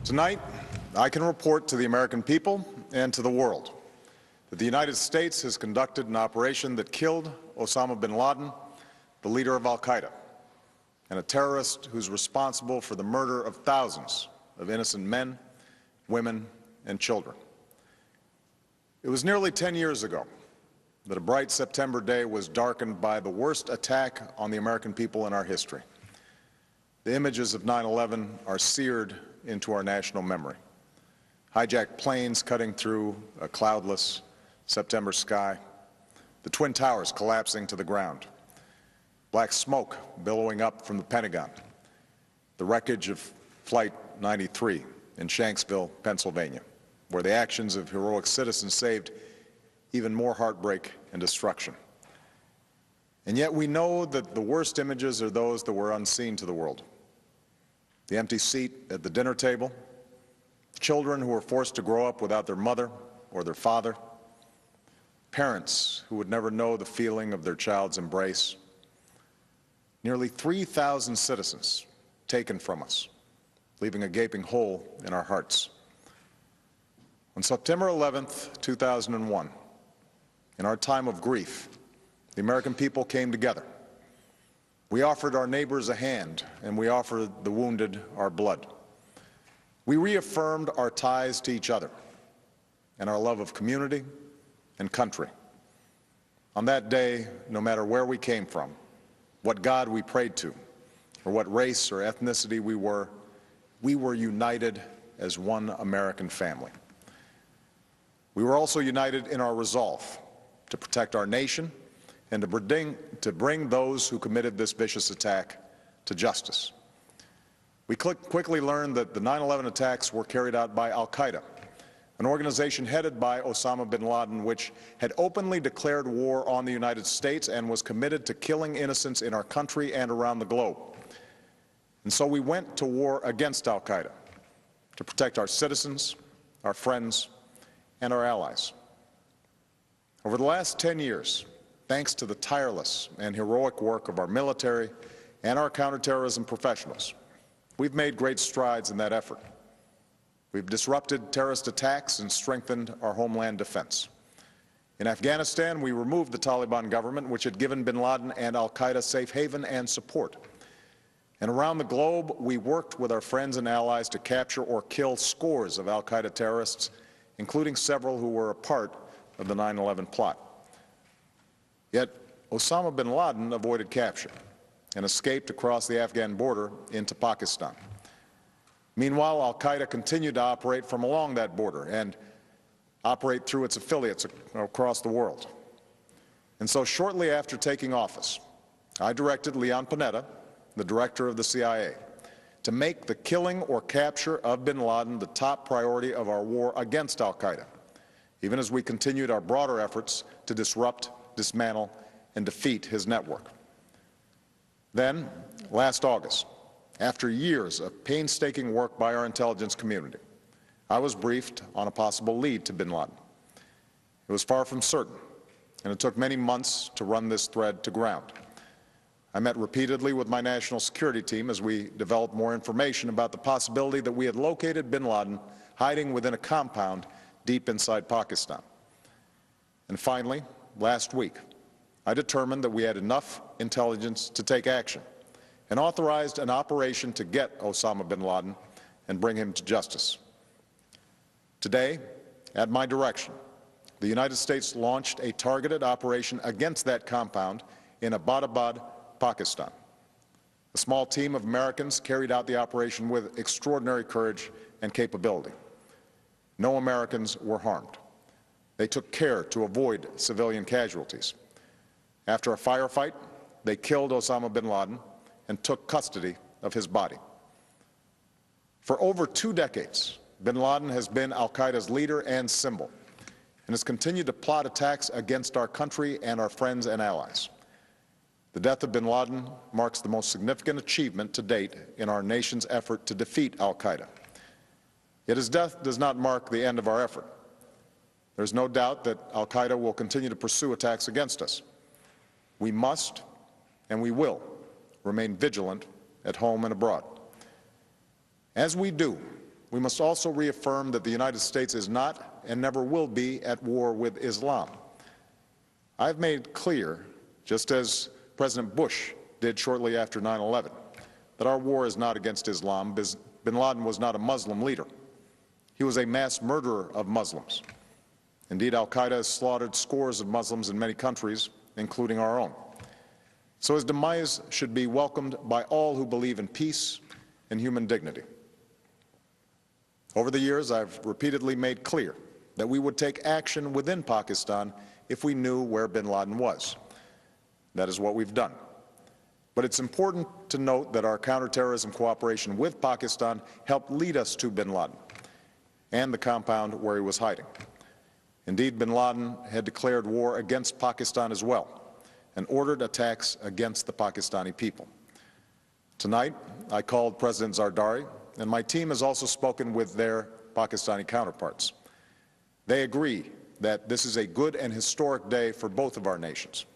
Tonight, I can report to the American people and to the world that the United States has conducted an operation that killed Osama Bin Laden, the leader of al-Qaeda, and a terrorist who's responsible for the murder of thousands of innocent men, women, and children. It was nearly 10 years ago that a bright September day was darkened by the worst attack on the American people in our history. The images of 9/11 are seared into our national memory. Hijacked planes cutting through a cloudless September sky, the Twin Towers collapsing to the ground, black smoke billowing up from the Pentagon, the wreckage of Flight 93 in Shanksville, Pennsylvania, where the actions of heroic citizens saved even more heartbreak and destruction. And yet we know that the worst images are those that were unseen to the world. The empty seat at the dinner table, children who were forced to grow up without their mother or their father, parents who would never know the feeling of their child's embrace, nearly 3,000 citizens taken from us, leaving a gaping hole in our hearts. On September 11th, 2001, in our time of grief, the American people came together. We offered our neighbors a hand, and we offered the wounded our blood. We reaffirmed our ties to each other and our love of community and country. On that day, no matter where we came from, what God we prayed to, or what race or ethnicity we were united as one American family. We were also united in our resolve to protect our nation and to bring those who committed this vicious attack to justice. We quickly learned that the 9/11 attacks were carried out by al-Qaeda, an organization headed by Osama Bin Laden, which had openly declared war on the United States and was committed to killing innocents in our country and around the globe. And so we went to war against al-Qaeda to protect our citizens, our friends, and our allies. Over the last 10 years, thanks to the tireless and heroic work of our military and our counterterrorism professionals, we've made great strides in that effort. We've disrupted terrorist attacks and strengthened our homeland defense. In Afghanistan, we removed the Taliban government, which had given bin Laden and al-Qaeda safe haven and support. And around the globe, we worked with our friends and allies to capture or kill scores of al-Qaeda terrorists, including several who were a part of the 9/11 plot. Yet Osama bin Laden avoided capture and escaped across the Afghan border into Pakistan. Meanwhile, al-Qaeda continued to operate from along that border and operate through its affiliates across the world. And so shortly after taking office, I directed Leon Panetta, the director of the CIA, to make the killing or capture of bin Laden the top priority of our war against al-Qaeda, even as we continued our broader efforts to disrupt, dismantle, and defeat his network. Then, last August, after years of painstaking work by our intelligence community, I was briefed on a possible lead to bin Laden. It was far from certain, and it took many months to run this thread to ground. I met repeatedly with my national security team as we developed more information about the possibility that we had located bin Laden hiding within a compound deep inside Pakistan. And finally, last week, I determined that we had enough intelligence to take action and authorized an operation to get Osama bin Laden and bring him to justice. Today, at my direction, the United States launched a targeted operation against that compound in Abbottabad, Pakistan. A small team of Americans carried out the operation with extraordinary courage and capability. No Americans were harmed. They took care to avoid civilian casualties. After a firefight, they killed Osama bin Laden and took custody of his body. For over 2 decades, bin Laden has been al-Qaeda's leader and symbol, and has continued to plot attacks against our country and our friends and allies. The death of bin Laden marks the most significant achievement to date in our nation's effort to defeat al-Qaeda. Yet his death does not mark the end of our effort. There's no doubt that al-Qaeda will continue to pursue attacks against us. We must and we will remain vigilant at home and abroad. As we do, we must also reaffirm that the United States is not and never will be at war with Islam. I've made clear, just as President Bush did shortly after 9/11, that our war is not against Islam. Bin Laden was not a Muslim leader. He was a mass murderer of Muslims. Indeed, al-Qaeda has slaughtered scores of Muslims in many countries, including our own. So his demise should be welcomed by all who believe in peace and human dignity. Over the years, I've repeatedly made clear that we would take action within Pakistan if we knew where bin Laden was. That is what we've done. But it's important to note that our counterterrorism cooperation with Pakistan helped lead us to bin Laden and the compound where he was hiding. Indeed, bin Laden had declared war against Pakistan as well and ordered attacks against the Pakistani people. Tonight, I called President Zardari, and my team has also spoken with their Pakistani counterparts. They agree that this is a good and historic day for both of our nations.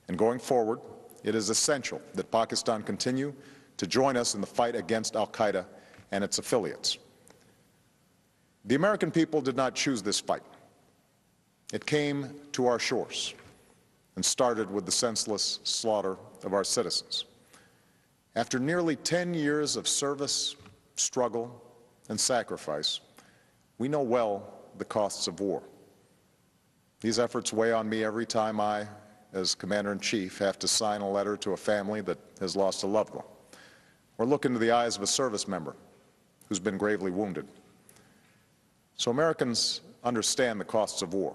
And going forward, it is essential that Pakistan continue to join us in the fight against al-Qaeda and its affiliates. The American people did not choose this fight. It came to our shores and started with the senseless slaughter of our citizens. After nearly 10 years of service, struggle, and sacrifice, we know well the costs of war. These efforts weigh on me every time I, as Commander-in-Chief, have to sign a letter to a family that has lost a loved one, or look into the eyes of a service member who's been gravely wounded. So Americans understand the costs of war.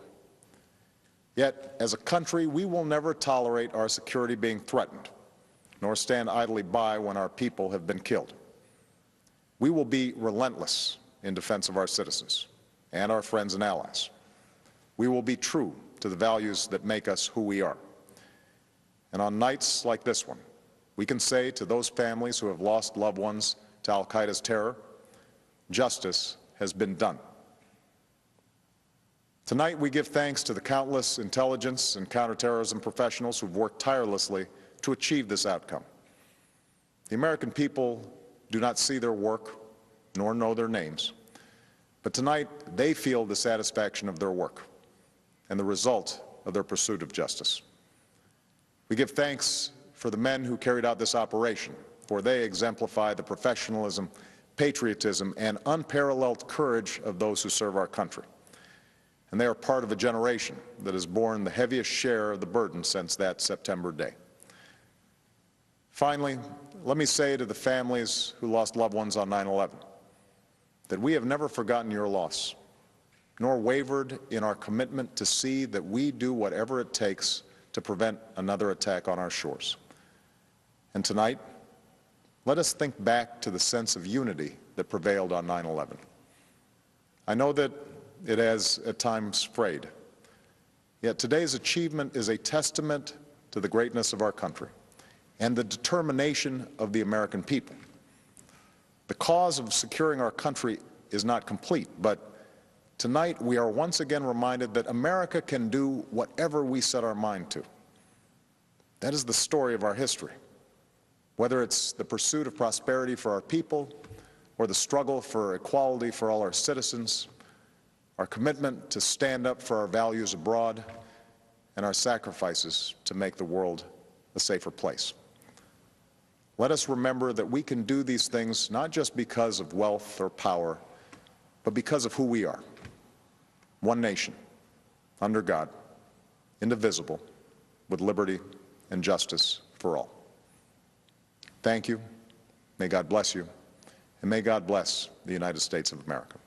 Yet, as a country, we will never tolerate our security being threatened, nor stand idly by when our people have been killed. We will be relentless in defense of our citizens and our friends and allies. We will be true to the values that make us who we are. And on nights like this one, we can say to those families who have lost loved ones to al-Qaeda's terror, justice has been done. Tonight, we give thanks to the countless intelligence and counterterrorism professionals who've worked tirelessly to achieve this outcome. The American people do not see their work, nor know their names, but tonight they feel the satisfaction of their work and the result of their pursuit of justice. We give thanks for the men who carried out this operation, for they exemplify the professionalism, patriotism, and unparalleled courage of those who serve our country. And they are part of a generation that has borne the heaviest share of the burden since that September day. Finally, let me say to the families who lost loved ones on 9/11 that we have never forgotten your loss, nor wavered in our commitment to see that we do whatever it takes to prevent another attack on our shores. And tonight, let us think back to the sense of unity that prevailed on 9/11. I know that it has at times frayed, yet today's achievement is a testament to the greatness of our country and the determination of the American people. The cause of securing our country is not complete, but tonight we are once again reminded that America can do whatever we set our mind to. That is the story of our history. Whether it's the pursuit of prosperity for our people or the struggle for equality for all our citizens, our commitment to stand up for our values abroad, and our sacrifices to make the world a safer place. Let us remember that we can do these things not just because of wealth or power, but because of who we are. One nation, under God, indivisible, with liberty and justice for all. Thank you. May God bless you. And may God bless the United States of America.